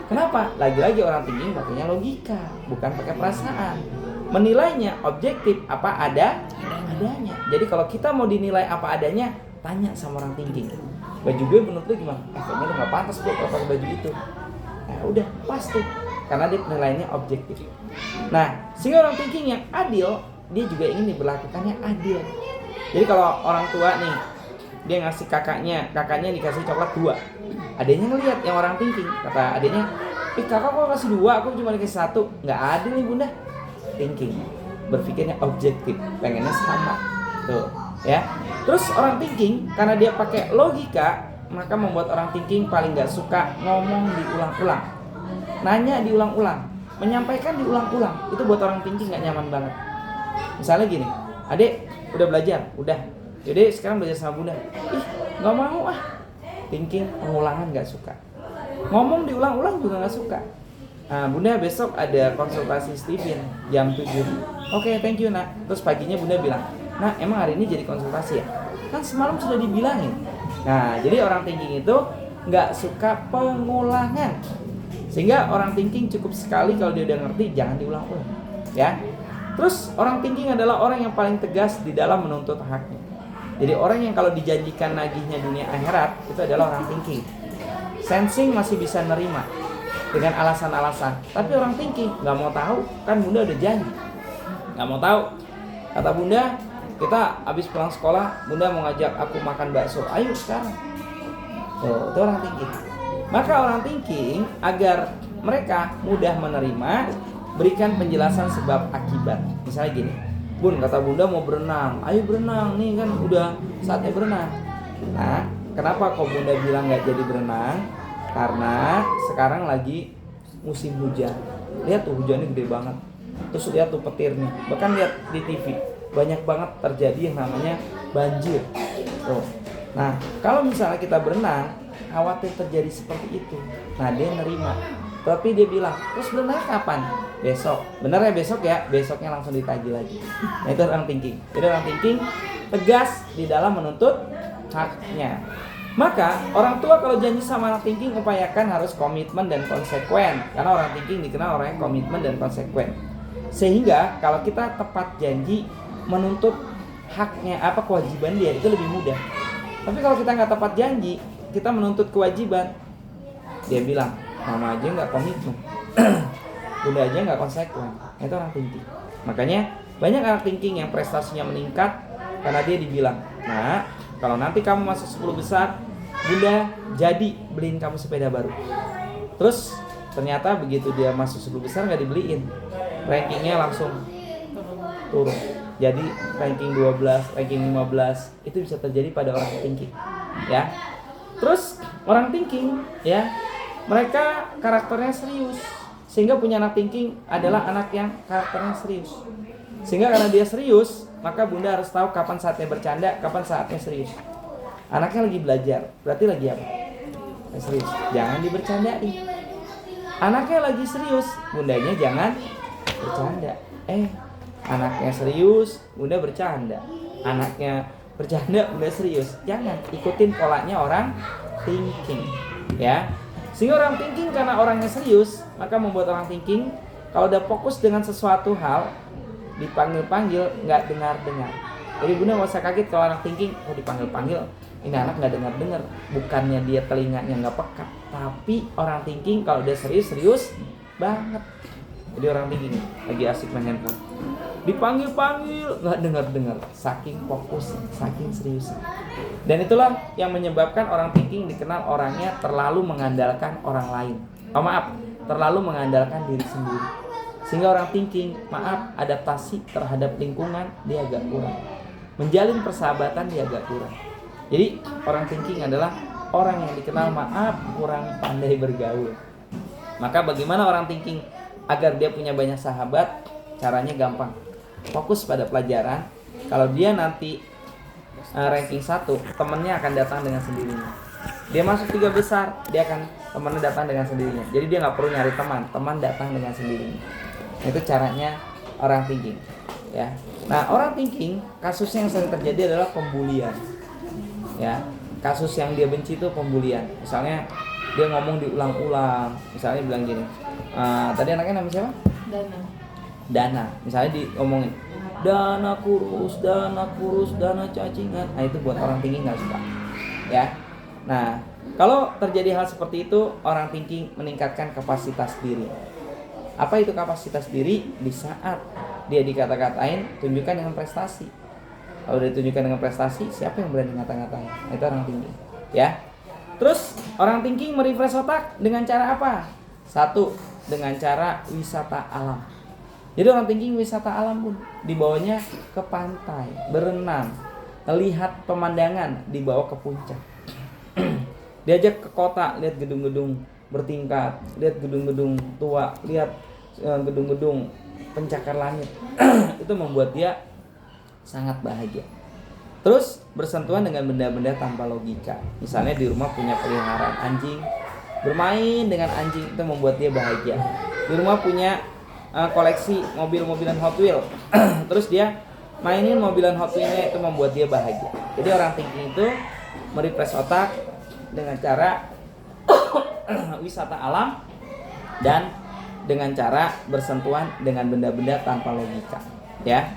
Kenapa? Lagi-lagi orang thinking pakainya logika, bukan pakai perasaan. Menilainya objektif, apa adanya. Jadi kalau kita mau dinilai apa adanya, tanya sama orang thinking. Baju gue menurut lu gimana? Kayaknya lu nggak pantas bro kalau pakai baju itu. Nah, udah pas tuh, karena dia penilaiannya objektif. Nah, sehingga orang thinking yang adil, dia juga ingin diberlakukannya adil. Jadi kalau orang tua nih dia ngasih kakaknya dikasih coklat 2. Adiknya ngeliat yang orang thinking, kata adiknya, kakak kok kasih 2, aku cuma dikasih 1. Nggak adil nih bunda. Thinking, berpikirnya objektif, pengennya sama, tuh ya. Terus orang thinking karena dia pakai logika, maka membuat orang thinking paling nggak suka ngomong diulang-ulang, nanya diulang-ulang, menyampaikan diulang-ulang. Itu buat orang thinking nggak nyaman banget. Misalnya gini, adik udah belajar, udah, jadi sekarang belajar sama bunda. Nggak mau ah. Thinking pengulangan nggak suka, ngomong diulang-ulang juga nggak suka. Nah, bunda besok ada konsultasi Steven jam 7. Oke, thank you nak. Terus paginya bunda bilang, nah emang hari ini jadi konsultasi ya? Kan semalam sudah dibilangin. Nah, jadi orang thinking itu nggak suka pengulangan. Sehingga orang thinking cukup sekali kalau dia udah ngerti, jangan diulang-ulang ya. Terus orang thinking adalah orang yang paling tegas di dalam menuntut haknya. Jadi orang yang kalau dijanjikan nagihnya dunia akhirat, itu adalah orang thinking. Sensing masih bisa nerima dengan alasan-alasan, tapi orang thinking nggak mau tahu, kan bunda udah janji, nggak mau tahu. Kata bunda, kita habis pulang sekolah, bunda mau ngajak aku makan bakso, ayo sekarang. Tuh, itu orang thinking. Maka orang thinking agar mereka mudah menerima, berikan penjelasan sebab akibat. Misalnya gini, bun, kata bunda mau berenang, ayo berenang, nih kan udah saatnya berenang. Nah, kenapa kok bunda bilang nggak jadi berenang? Karena sekarang lagi musim hujan. Lihat tuh hujannya gede banget. Terus lihat tuh petirnya. Bahkan lihat di TV banyak banget terjadi yang namanya banjir. Tuh. Nah, kalau misalnya kita berenang, khawatir terjadi seperti itu. Nah, dia nerima. Tapi dia bilang, terus berenang kapan? Besok. Bener ya besok ya? Besoknya langsung ditagih lagi. Nah, itu orang thinking. Jadi orang thinking tegas di dalam menuntut haknya. Maka orang tua kalau janji sama anak thinking upayakan harus komitmen dan konsekuen. Karena orang thinking dikenal orang yang komitmen dan konsekuen. Sehingga kalau kita tepat janji menuntut haknya, kewajiban dia, itu lebih mudah. Tapi kalau kita nggak tepat janji, kita menuntut kewajiban, dia bilang mama aja nggak komitmen, bunda aja nggak konsekuen. Itu orang thinking. Makanya banyak anak thinking yang prestasinya meningkat karena dia dibilang, nah kalau nanti kamu masuk 10 besar, bunda jadi beliin kamu sepeda baru. Terus ternyata begitu dia masuk 10 besar nggak dibeliin, rankingnya langsung turun. Jadi ranking 12, ranking 15 itu bisa terjadi pada orang thinking, ya. Terus orang thinking, ya, mereka karakternya serius, sehingga punya anak thinking adalah anak yang karakternya serius. Sehingga karena dia serius, maka bunda harus tahu kapan saatnya bercanda, kapan saatnya serius. Anaknya lagi belajar, berarti lagi apa? Serius, jangan dibercandain. Anaknya lagi serius, bundanya jangan bercanda. Anaknya serius, bunda bercanda. Anaknya bercanda, bunda serius. Jangan ikutin polanya orang thinking, ya. Sehingga orang thinking karena orangnya serius, maka membuat orang thinking kalau udah fokus dengan sesuatu hal, dipanggil-panggil nggak dengar-dengar. Jadi bunda nggak usah kaget kalau anak thinking, dipanggil-panggil, ini anak nggak dengar-dengar. Bukannya dia telinganya nggak peka, tapi orang thinking kalau udah serius banget. Jadi orang thinking lagi asik main handphone, dipanggil-panggil nggak dengar-dengar, saking fokus, saking serius. Dan itulah yang menyebabkan orang thinking dikenal orangnya terlalu mengandalkan orang lain. Terlalu mengandalkan diri sendiri. Sehingga orang thinking, adaptasi terhadap lingkungan dia agak kurang. Menjalin persahabatan dia agak kurang. Jadi orang thinking adalah orang yang dikenal kurang pandai bergaul. Maka bagaimana orang thinking agar dia punya banyak sahabat? Caranya gampang. Fokus pada pelajaran. Kalau dia nanti ranking 1, temennya akan datang dengan sendirinya. Dia masuk 3 besar, temennya datang dengan sendirinya. Jadi dia nggak perlu nyari teman datang dengan sendirinya. Itu caranya orang thinking, ya. Nah, orang thinking kasusnya yang sering terjadi adalah pembulian, ya. Kasus yang dia benci itu pembulian. Misalnya dia ngomong diulang-ulang, misalnya bilang gini, tadi anaknya namanya siapa? Dana. Misalnya diomongin dana kurus, dana cacingan. Nah, itu buat orang thinking nggak suka, ya. Nah, kalau terjadi hal seperti itu, orang thinking meningkatkan kapasitas diri. Apa itu kapasitas diri? Di saat dia dikata-katain, tunjukkan dengan prestasi. Kalau udah ditunjukkan dengan prestasi, siapa yang berani ngata-ngatain? Nah, itu orang thinking, ya. Terus orang thinking merefresh otak dengan cara apa? Satu, dengan cara wisata alam. Jadi orang thinking wisata alam pun dibawanya ke pantai, berenang, melihat pemandangan, dibawa ke puncak. Diajak ke kota, lihat gedung-gedung bertingkat, lihat gedung-gedung tua, lihat gedung-gedung pencakar langit. Itu membuat dia sangat bahagia. Terus bersentuhan dengan benda-benda tanpa logika. Misalnya di rumah punya peliharaan anjing, bermain dengan anjing itu membuat dia bahagia. Di rumah punya koleksi mobil-mobilan Hot Wheels, terus dia mainin mobilan Hot Wheels-nya itu membuat dia bahagia. Jadi orang thinking itu merefresh otak dengan cara wisata alam dan dengan cara bersentuhan dengan benda-benda tanpa logika, ya.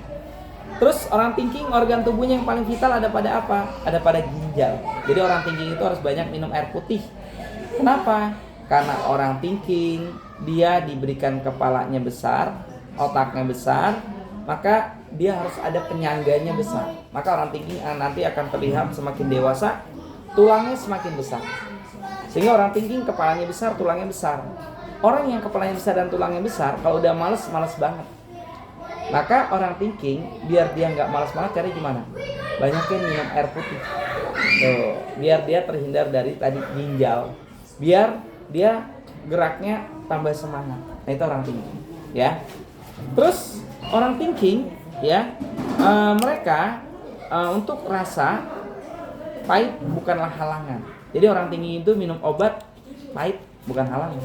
Terus orang thinking organ tubuhnya yang paling vital ada pada apa? Ada pada ginjal. Jadi orang thinking itu harus banyak minum air putih. Kenapa? Karena orang thinking dia diberikan kepalanya besar, otaknya besar, maka dia harus ada penyangganya besar. Maka orang thinking nanti akan terlihat semakin dewasa, tulangnya semakin besar. Sehingga orang thinking kepalanya besar, tulangnya besar. Orang yang kepalanya besar dan tulangnya besar, kalau udah males banget. Maka orang thinking biar dia nggak malas-malas cari gimana? Banyakin minum air putih. Tuh, biar dia terhindar dari tadi ginjal. Biar dia geraknya tambah semangat. Nah, itu orang thinking, ya. Terus orang thinking, ya, mereka untuk rasa pahit bukanlah halangan. Jadi orang thinking itu minum obat pahit bukan halangan.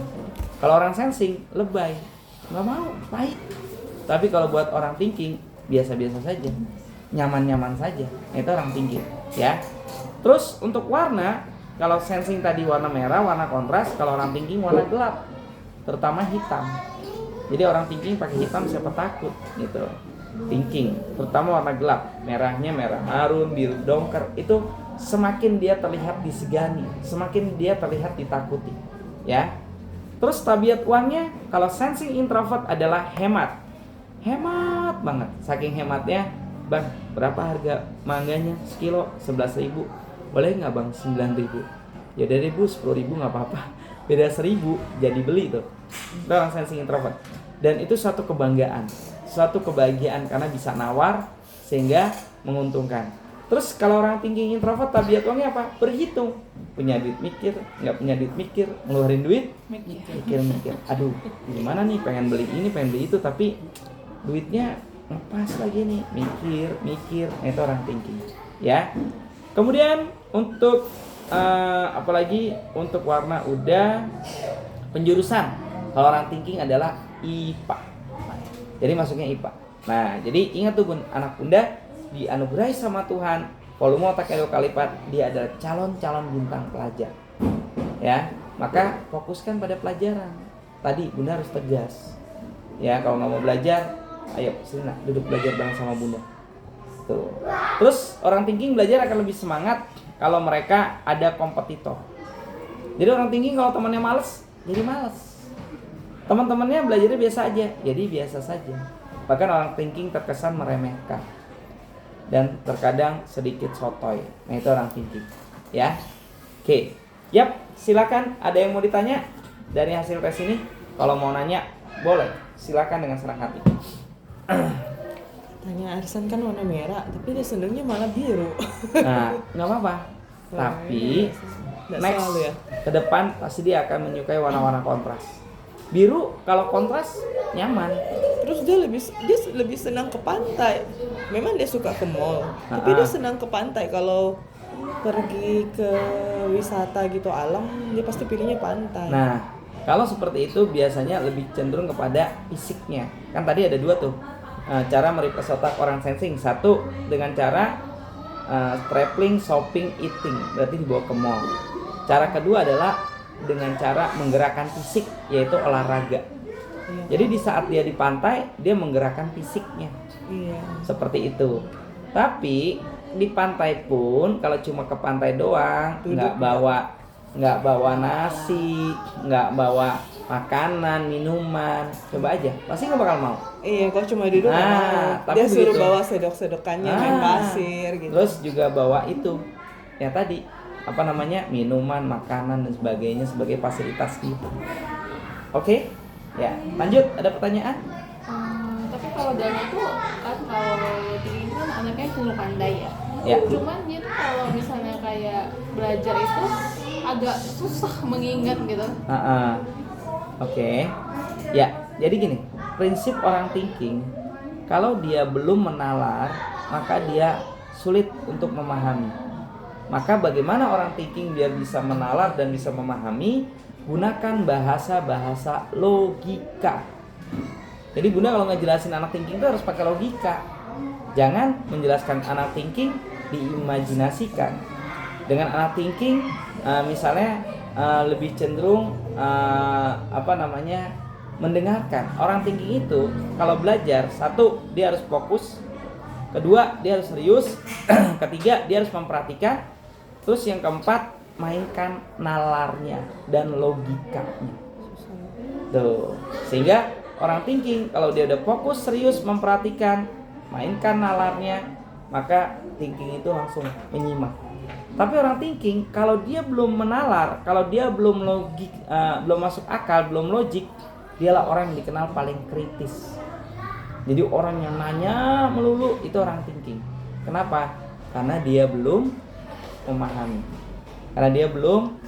Kalau orang sensing lebay, nggak mau pahit. Tapi kalau buat orang thinking biasa-biasa saja, nyaman-nyaman saja. Itu orang thinking, ya. Terus untuk warna, kalau sensing tadi warna merah, warna kontras. Kalau orang thinking warna gelap, terutama hitam. Jadi orang thinking pakai hitam siapa takut, gitu. Thinking, terutama warna gelap, merahnya merah marun, biru dongker. Itu semakin dia terlihat disegani, semakin dia terlihat ditakuti, ya. Terus tabiat uangnya, kalau sensing introvert adalah hemat. Hemat banget, saking hematnya, bang, berapa harga mangganya? Sekilo 11.000, boleh nggak bang 9.000? Ya dari 10.000 nggak apa-apa, beda 1.000 jadi beli tuh. Itu orang sensing introvert. Dan itu suatu kebanggaan, suatu kebahagiaan karena bisa nawar sehingga menguntungkan. Terus kalau orang thinking introvert, tabiat uangnya apa? Berhitung. Punya duit mikir, nggak punya duit mikir, ngeluarin duit mikir. Aduh, gimana nih, pengen beli ini, pengen beli itu, tapi duitnya ngepas lagi nih, mikir. Nah, itu orang thinking, ya. Kemudian untuk apalagi untuk warna udah, penjurusan. Kalau orang thinking adalah IPA. Jadi masuknya IPA. Nah, jadi ingat tuh Bun, anak Bunda dianugerahi sama Tuhan volume otaknya 2 kali lipat, dia adalah calon bintang pelajar. Ya, maka fokuskan pada pelajaran. Tadi Bunda harus tegas. Ya, kalau nggak mau belajar, ayo sini nak, duduk belajar bareng sama Bunda. Tuh. Terus orang thinking belajar akan lebih semangat kalau mereka ada kompetitor. Jadi orang thinking kalau temannya males, jadi males. Teman-temannya belajarnya biasa aja, jadi biasa saja. Bahkan orang thinking terkesan meremehkan dan terkadang sedikit sotoy. Nah, itu orang thinking, ya. Oke. Yap, silakan, ada yang mau ditanya dari hasil tes ini? Kalau mau nanya, boleh. Silakan dengan senang hati. Tanya Arsan kan warna merah, tapi dia cenderungnya malah biru. Nah, nggak apa-apa. Tapi next selalu ya. ke depan pasti dia akan menyukai warna-warna kontras. Biru kalau kontras nyaman. Terus dia lebih senang ke pantai. Memang dia suka ke mall, tapi dia senang ke pantai. Kalau pergi ke wisata gitu alam, dia pasti pilihnya pantai. Nah, kalau seperti itu biasanya lebih cenderung kepada fisiknya. Kan tadi ada 2 tuh. Cara merefresh otak orang sensing. Satu dengan cara traveling, shopping, eating, berarti dibawa ke mall. Cara kedua adalah dengan cara menggerakkan fisik, yaitu olahraga. Iya. Jadi di saat dia di pantai, dia menggerakkan fisiknya. Iya. Seperti itu. Tapi di pantai pun kalau cuma ke pantai doang, nggak bawa nasi, nggak bawa makanan, minuman, coba aja, pasti nggak bakal mau. Iya, kalau cuma duduk nggak Nah, mau. tapi Dia suruh begitu. bawa sedok-sedokannya, main pasir gitu. Terus juga bawa itu, ya tadi apa namanya, minuman, makanan dan sebagainya sebagai fasilitas dia. Oke, ya lanjut, ada pertanyaan? Tapi kalau Dana tuh kan kalau Tinggi kan anaknya sungguh pandai ya. Ya. Cuman dia tuh kalau misalnya kayak belajar itu agak susah mengingat gitu. Oke. Ya, jadi gini, prinsip orang thinking, kalau dia belum menalar, maka dia sulit untuk memahami. Maka bagaimana orang thinking biar bisa menalar dan bisa memahami? Gunakan bahasa-bahasa logika. Jadi Bunda kalau ngejelasin anak thinking itu harus pakai logika. Jangan menjelaskan anak thinking diimajinasikan. Dengan anak thinking misalnya lebih cenderung mendengarkan. Orang thinking itu kalau belajar, satu dia harus fokus, kedua dia harus serius, ketiga dia harus memperhatikan, terus yang keempat mainkan nalarnya dan logikanya. Tuh, sehingga orang thinking kalau dia udah fokus, serius, memperhatikan, mainkan nalarnya, maka thinking itu langsung menyimak. Tapi orang thinking kalau dia belum menalar, kalau dia belum logik, belum masuk akal, belum logik, dialah orang yang dikenal paling kritis. Jadi orang yang nanya melulu itu orang thinking. Kenapa? Karena dia belum memahami, karena dia belum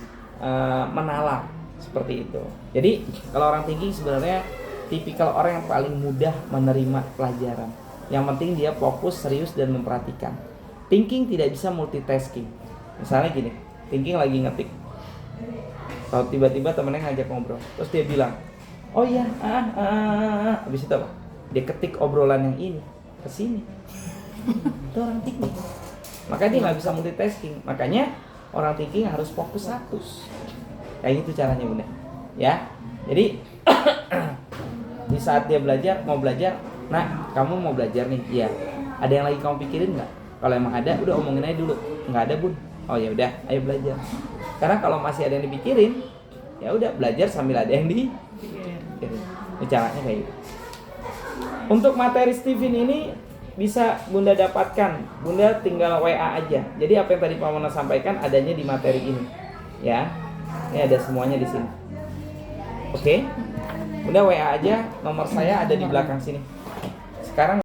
menalar, seperti itu. Jadi kalau orang thinking sebenarnya tipikal orang yang paling mudah menerima pelajaran. Yang penting dia fokus, serius dan memperhatikan. Thinking tidak bisa multitasking. Misalnya gini, thinking lagi ngetik, kalau tiba-tiba temennya ngajak ngobrol, terus dia bilang, oh iya, habis itu apa? Dia ketik obrolan yang ini ke sini. Itu orang thinking. Maka dia nggak bisa multitasking. Makanya orang thinking harus fokus satu. Kayak gitu caranya Bunda. Ya, jadi di saat dia mau belajar, nah kamu mau belajar nih, iya. Ada yang lagi kamu pikirin nggak? Kalau emang ada, udah omongin aja dulu. Nggak ada Bun. Oh ya udah, ayo belajar. Karena kalau masih ada yang dipikirin, ya udah belajar sambil ada yang dipikirin. Ini caranya kayak gitu. Untuk materi Steven ini bisa Bunda dapatkan, Bunda tinggal WA aja. Jadi apa yang tadi Pak Mona sampaikan adanya di materi ini, ya. Ini ada semuanya di sini. Oke, Bunda WA aja, nomor saya ada di belakang sini. Sekarang